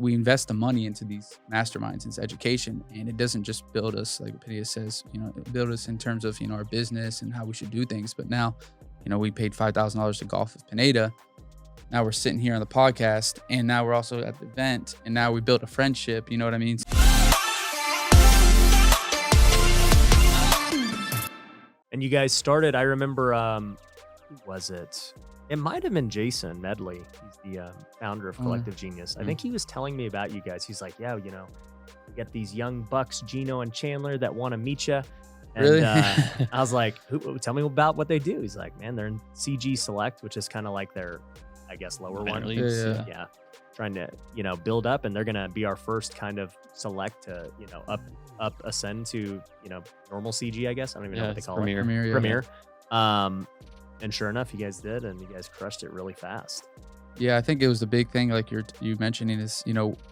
we invest the money into these masterminds, into education, and it doesn't just build us, like Pineda says, it build us in terms of, our business and how we should do things. But now, we paid $5,000 to golf with Pineda. Now we're sitting here on the podcast, and now we're also at the event, and now we built a friendship. You know what I mean? And you guys started, I remember, who was it? It might have been Jason Medley. He's the founder of Collective Genius. I think he was telling me about you guys. He's like, yeah, we get these young bucks, Gino and Chandler, that want to meet you. And Really? I was like, tell me about what they do. He's like, man, they're in CG Select, which is kind of like their, I guess, lower one. Yeah. Trying to, build up, and they're going to be our first kind of select to, ascend to, normal CG, I guess. I don't even know what they call it. Premiere. And sure enough, you guys did, and you guys crushed it really fast. Yeah, I think it was the big thing, like you mentioning, is,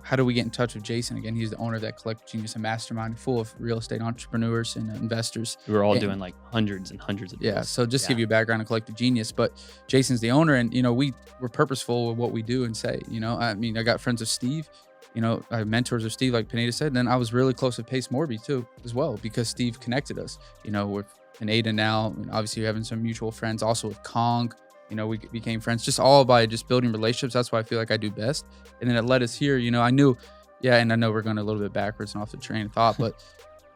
how do we get in touch with Jason? Again, he's the owner of that Collective Genius, a mastermind full of real estate entrepreneurs and investors. We were all doing like hundreds and hundreds of deals. Yeah, so just to give you a background on Collective Genius, but Jason's the owner, and, we're purposeful with what we do and say. I mean, I got friends of Steve, I have mentors of Steve, like Pineda said, and then I was really close with Pace Morby too, as well, because Steve connected us, with Pineda now, and obviously having some mutual friends, also with Kong. We became friends just all by just building relationships. That's why I feel like I do best. And then it led us here. I knew, and I know we're going a little bit backwards and off the train of thought, but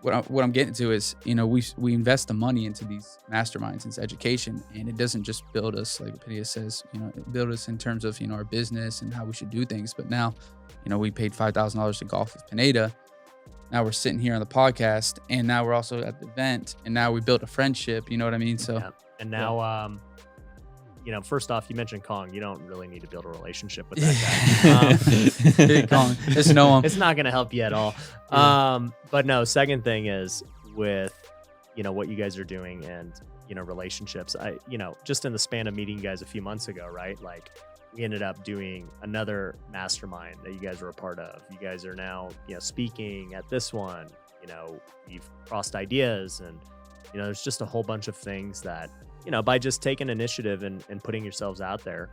what I'm getting to is, we invest the money into these masterminds, into education, and it doesn't just build us, like Pineda says, it build us in terms of, our business and how we should do things. But now, we paid $5,000 to golf with Pineda. Now we're sitting here on the podcast, and now we're also at the event, and now we built a friendship. You know what I mean? So, and now, first off, you mentioned Kong. You don't really need to build a relationship with that guy. Big Kong. Just know him. It's not going to help you at all. But no, second thing is with, what you guys are doing and, relationships. Just in the span of meeting you guys a few months ago, right? Like, we ended up doing another mastermind that you guys were a part of. You guys are now, speaking at this one. We've crossed ideas, and, there's just a whole bunch of things that, by just taking initiative and putting yourselves out there,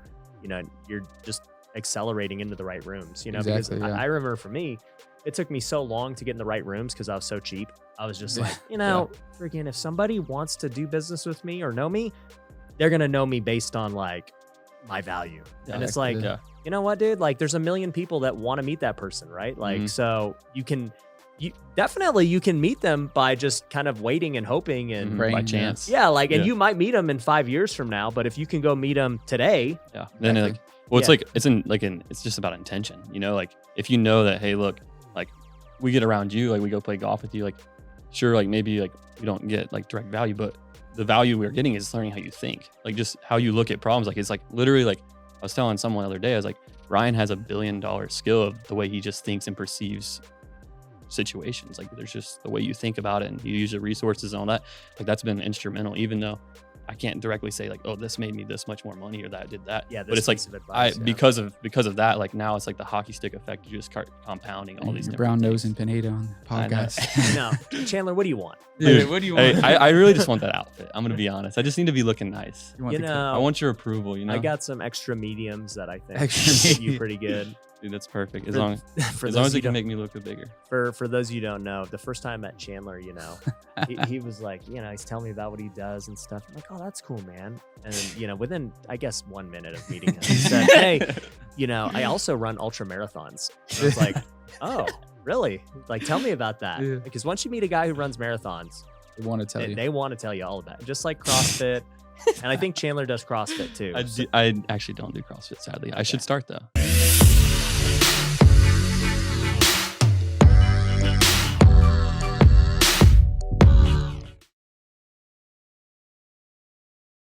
you're just accelerating into the right rooms, Exactly, because I remember for me, it took me so long to get in the right rooms because I was so cheap. I was just like, freaking, if somebody wants to do business with me or know me, they're going to know me based on like my value. And it's like, you know what, dude, like there's a million people that want to meet that person, right? Like, so you can meet them by just kind of waiting and hoping and by chance. Yeah. Like, and you might meet them in 5 years from now, but if you can go meet them today. Yeah. Then it's just about intention, like if you know that, hey, look, like we get around you, like we go play golf with you, like, sure. Like maybe like we don't get like direct value, but the value we're getting is learning how you think, like just how you look at problems. Like, it's like literally like I was telling someone the other day, I was like, Ryan has $1 billion skill of the way he just thinks and perceives situations. Like there's just the way you think about it and you use your resources and all that. Like that's been instrumental, even though I can't directly say like, oh, this made me this much more money or that did that. Yeah, but it's like because of that, like now it's like the hockey stick effect. You just start compounding all these brown things. nose and Pineda on the podcast. No, Chandler, what do you want? Dude, what do you want? I really just want that outfit. I'm gonna be honest. I just need to be looking nice. I want your approval. I got some extra mediums that I think fit you pretty good. Dude, that's perfect. As long as it can make me look bigger. For those of you who don't know, the first time I met Chandler, he was like, he's telling me about what he does and stuff. I'm like, oh, that's cool, man. And within, I guess, 1 minute of meeting him, he said, hey, I also run ultra marathons. And I was like, oh, really? Like, tell me about that. Yeah. Because once you meet a guy who runs marathons, they want to tell you. They want to tell you all about it. Just like CrossFit. And I think Chandler does CrossFit too. I actually don't do CrossFit, sadly. I should start though.